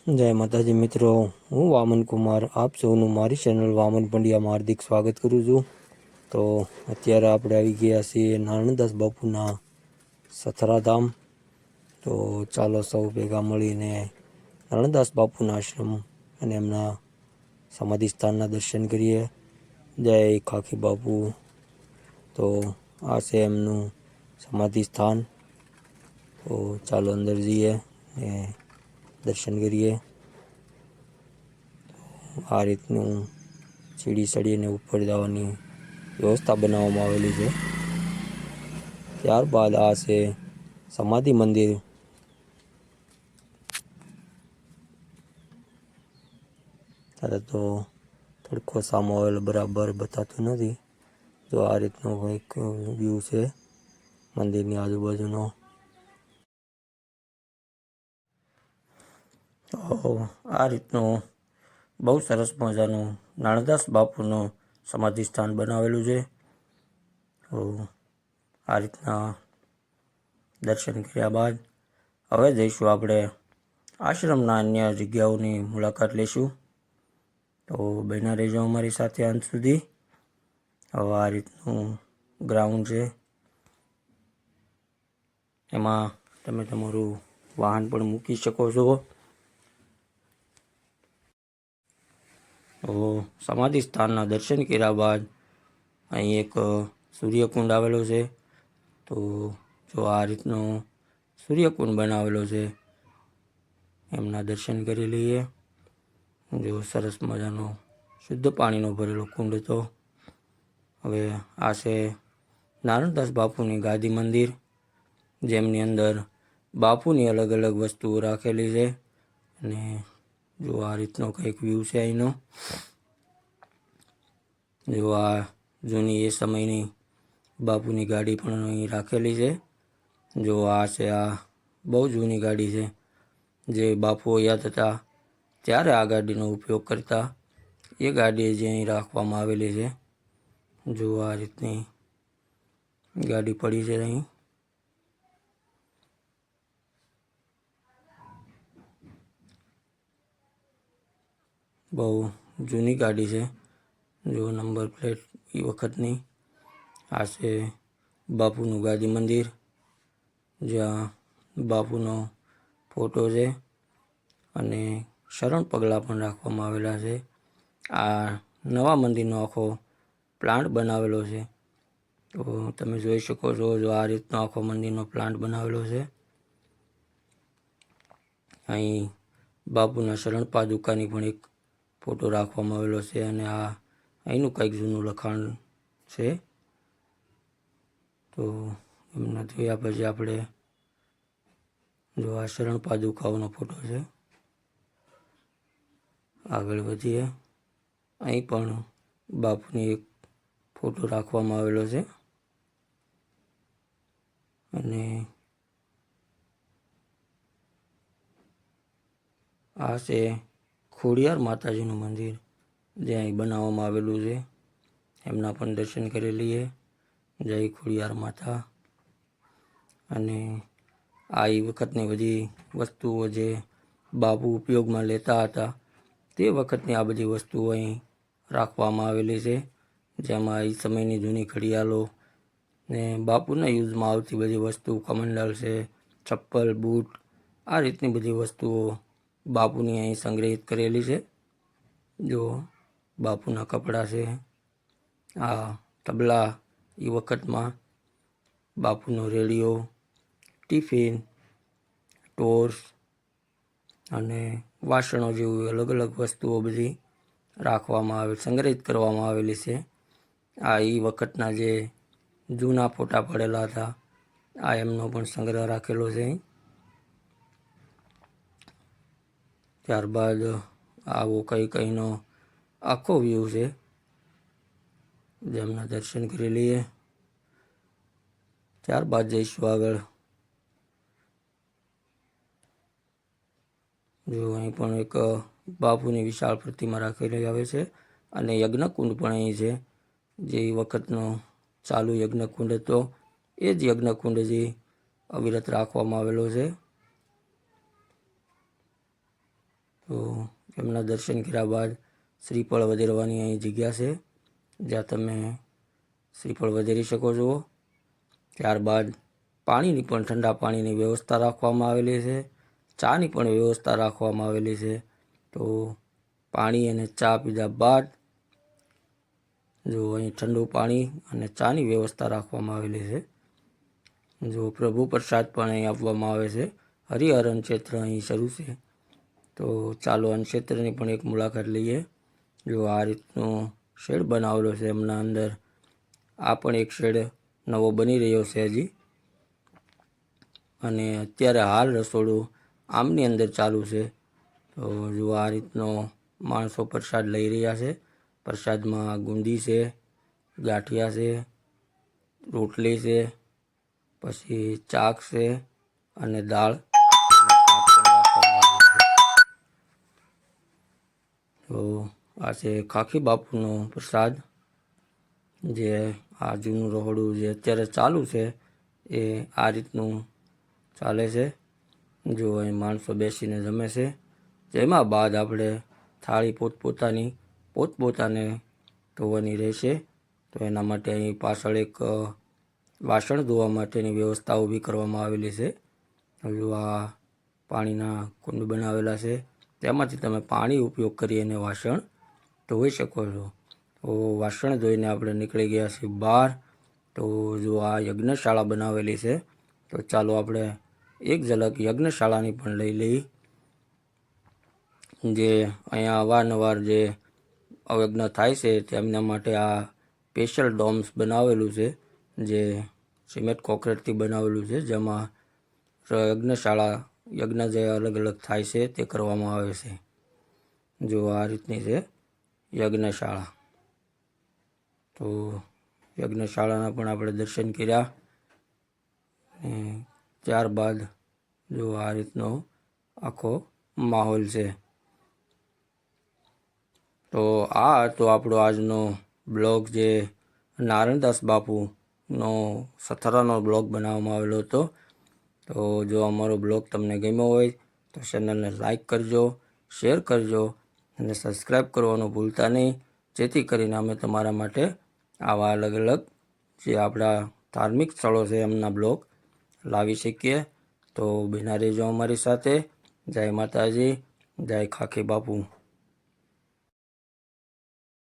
જય માતાજી મિત્રો, હું વામન કુમાર આપ સૌનું મારી ચેનલ વામન પંડ્યામાં હાર્દિક સ્વાગત કરું છું। તો અત્યારે આપણે આવી ગયા છીએ નારાયણદાસ બાપુના સથરાધામ। તો ચાલો સૌ ભેગા મળીને નારાયણદાસ બાપુના આશ્રમ અને એમના સમાધિ સ્થાનના દર્શન કરીએ। જય ખાખી બાપુ। તો આ છે એમનું સમાધિ સ્થાન। તો ચાલો અંદર જઈએ ને દર્શન કરીએ। આ રીતનું સીડી ચડીને ઉપર જવાની વ્યવસ્થા બનાવવામાં આવેલી છે। ત્યારબાદ આ છે સમાધિ મંદિર। ત્યારે તો તડકો સામો આવેલો બરાબર બતાતું નથી। તો આ રીતનો કંઈક વ્યૂ છે મંદિરની આજુબાજુનો। તો આ રીતનું બહુ સરસ મજાનું નારાયણદાસ બાપુનું સમાધિ સ્થાન બનાવેલું છે। તો આ રીતના દર્શન કર્યા બાદ હવે જઈશું આપણે આશ્રમના અન્ય જગ્યાઓની મુલાકાત લઈશું। તો બન્યા રહેજો અમારી સાથે અંત સુધી। હવે આ રીતનું ગ્રાઉન્ડ છે, એમાં તમે તમારું વાહન પણ મૂકી શકો છો। તો સમાધિ સ્થાનના દર્શન કર્યા બાદ અહીં એક સૂર્યકુંડ આવેલો છે। તો જો આ રીતનો સૂર્યકુંડ બનાવેલો છે, એમના દર્શન કરી લઈએ। જો સરસ મજાનો શુદ્ધ પાણીનો ભરેલો કુંડ હતો। હવે આ છે નારાયણદાસ બાપુની ગાદી મંદિર, જેમની અંદર બાપુની અલગ અલગ વસ્તુઓ રાખેલી છે। અને જો આ રીતનો કંઈક વ્યૂ છે અહીંનો। જો આ જૂની એ સમયની બાપુની ગાડી પણ અહીં રાખેલી છે। જો આ છે, આ બહુ જૂની ગાડી છે, જે બાપુઓ યાદ હતા ત્યારે આ ગાડીનો ઉપયોગ કરતા। એ ગાડી જે અહીં રાખવામાં આવેલી છે। જો આ રીતની ગાડી પડી છે અહીં। બહુ જૂની ગાડી છે। જો નંબર પ્લેટ એ વખતની। આ છે બાપુનું ગાદી મંદિર, જ્યાં બાપુનો ફોટો છે અને શરણ પગલાં પણ રાખવામાં આવેલા છે। આ નવા મંદિરનો આખો પ્લાન્ટ બનાવેલો છે। તો તમે જોઈ શકો છો, જો આ રીતનો આખો મંદિરનો પ્લાન્ટ બનાવેલો છે। અહીં બાપુના શરણ પાદુકાની પણ એક ફોટો રાખવામાં આવેલો છે અને આ અહીંનું કંઈક જૂનું લખાણ છે। તો એમના જોયા પછી આપણે જો આ શરણ પાદુકાઓનો ફોટો છે, આગળ વધીએ। અહીં પણ બાપુની એક ફોટો રાખવામાં આવેલો છે અને આ છે ખોડિયાર માતાજીનું મંદિર, જે અહીં બનાવવામાં આવેલું છે। એમના પણ દર્શન કરી લઈએ। જય ખોડિયાર માતા। અને આ એ વખતની બધી વસ્તુઓ જે બાપુ ઉપયોગમાં લેતા હતા, તે વખતની આ બધી વસ્તુઓ અહીં રાખવામાં આવેલી છે। જેમાં એ સમયની જૂની ઘડિયાળો ને બાપુના યુઝમાં આવતી બધી વસ્તુ, કમંડલ છે, ચપ્પલ, બૂટ, આ રીતની બધી વસ્તુઓ બાપુની અહીં સંગ્રહિત કરેલી છે। જો બાપુના કપડાં છે, આ તબલા એ વખતમાં, બાપુનો રેડિયો, ટિફિન, ટોર્ચ અને વાસણો જેવી અલગ અલગ વસ્તુઓ બધી રાખવામાં આવે, સંગ્રહિત કરવામાં આવેલી છે। આ એ વખતના જે જૂના ફોટા પડેલા હતા, આ એમનો પણ સંગ્રહ રાખેલો છે અહીં। ત્યારબાદ આવો કંઈક અહીંનો આખો વ્યૂ છે, જેમના દર્શન કરી લઈએ। ત્યારબાદ જઈશું આગળ। જો અહીં પણ એક બાપુની વિશાળ પ્રતિમા રાખેલી આવે છે અને યજ્ઞકુંડ પણ અહીં છે, જે વખતનો ચાલુ યજ્ઞકુંડ હતો એ જ યજ્ઞકુંડ જે અવિરત રાખવામાં આવેલો છે। તો એમના દર્શન કર્યા બાદ શ્રીફળ વધેરવાની અહીં જગ્યા છે, જ્યાં તમે શ્રીફળ વધેરી શકો છો. ત્યારબાદ પાણીની પણ, ઠંડા પાણીની વ્યવસ્થા રાખવામાં આવેલી છે. ચાની પણ વ્યવસ્થા રાખવામાં આવેલી છે. તો પાણી અને ચા પીધા બાદ જો અહીં ઠંડુ પાણી અને ચાની વ્યવસ્થા રાખવામાં આવેલી છે. જો પ્રભુ પ્રસાદ પણ અહીં આપવામાં આવે છે. હરિહર અન્નક્ષેત્ર અહીં શરૂ છે. તો ચાલો અન્નક્ષેત્રની પણ એક મુલાકાત લઈએ. જો આ રીતનો શેડ બનાવેલો છે એમના અંદર. આ પણ એક શેડ નવો બની રહ્યો છે હજી. અને અત્યારે હાલ રસોડું આમની અંદર ચાલુ છે. તો જો આ રીતનો માણસો પ્રસાદ લઈ રહ્યા છે. પ્રસાદમાં ગુંદી છે, ગાંઠિયા છે, રોટલી છે, પછી ચાક છે અને દાળ. તો આ છે ખાખી બાપુનો પ્રસાદ, જે આ જૂનું રહોડું જે અત્યારે ચાલુ છે એ આ રીતનું ચાલે છે. જો અહીં માણસો બેસીને જમે છે. જેમાં બાદ આપણે થાળી પોતપોતાને ધોવાની રહેશે. તો એના માટે અહીં પાછળ એક વાસણ ધોવા માટેની વ્યવસ્થા ઊભી કરવામાં આવેલી છે. જો આ પાણીના કુંડ બનાવેલા છે, તેમાંથી તમે પાણી ઉપયોગ કરી અને વાસણ ધોઈ શકો છો. તો વાસણ ધોઈને આપણે નીકળી ગયા છીએ બહાર. તો જો આ યજ્ઞશાળા બનાવેલી છે. તો ચાલો આપણે એક ઝલક યજ્ઞશાળાની પણ લઈ લઈએ. જે અહીંયા અવારનવાર જે યજ્ઞ થાય છે તેમના માટે આ સ્પેશિયલ ડોમ્સ બનાવેલું છે, જે સિમેન્ટ કોન્ક્રીટથી બનાવેલું છે, જેમાં યજ્ઞ જે અલગ અલગ થાય છે તે કરવામાં આવે છે. જો આ રીતની છે યજ્ઞશાળા. તો યજ્ઞશાળાના પણ આપણે દર્શન કર્યા. ત્યારબાદ જો આ રીતનો આખો માહોલ છે. તો આ હતો આપણો આજનો બ્લોગ, જે નારણદાસ બાપુનો સથરાનો બ્લોગ બનાવવામાં આવેલો હતો. તો જો અમારો બ્લોગ તમને ગમ્યો હોય તો ચેનલને લાઈક કરજો, શેર કરજો અને સબસ્ક્રાઈબ કરવાનું ભૂલતા નહીં, જેથી કરીને અમે તમારા માટે આવા અલગ અલગ જે આપણા ધાર્મિક સ્થળો છે એમના બ્લોગ લાવી શકીએ. તો બના રહેજો અમારી સાથે. જય માતાજી, જય ખાખી બાપુ.